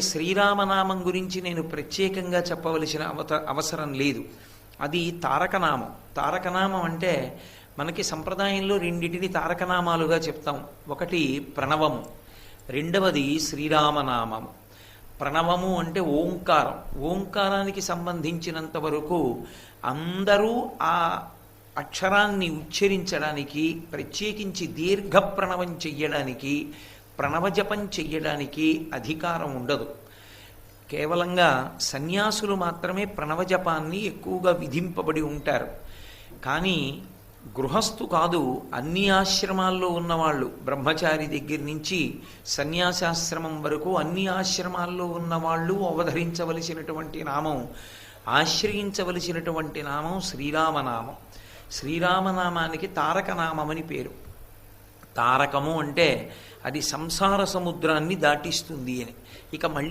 శ్రీరామనామం గురించి నేను ప్రత్యేకంగా చెప్పవలసిన అవసరం లేదు. అది తారకనామం. తారకనామం అంటే మనకి సంప్రదాయంలో రెండిటిని తారకనామాలుగా చెప్తాం. ఒకటి ప్రణవము, రెండవది శ్రీరామనామము. ప్రణవము అంటే ఓంకారం. ఓంకారానికి సంబంధించినంత వరకు అందరూ ఆ అక్షరాన్ని ఉచ్చరించడానికి, ప్రత్యేకించి దీర్ఘ ప్రణవం చెయ్యడానికి, ప్రణవజపం చెయ్యడానికి అధికారం ఉండదు. కేవలంగా సన్యాసులు మాత్రమే ప్రణవజపాన్ని ఎక్కువగా విధింపబడి ఉంటారు. కానీ గృహస్థు కాదు, అన్ని ఆశ్రమాల్లో ఉన్నవాళ్ళు, బ్రహ్మచారి దగ్గర నుంచి సన్యాసాశ్రమం వరకు అన్ని ఆశ్రమాల్లో ఉన్నవాళ్ళు అవధరించవలసినటువంటి నామం, ఆశ్రయించవలసినటువంటి నామం శ్రీరామనామం. శ్రీరామనామానికి తారకనామమని పేరు. తారకము అంటే అది సంసార సముద్రాన్ని దాటిస్తుంది అని. ఇక మళ్ళీ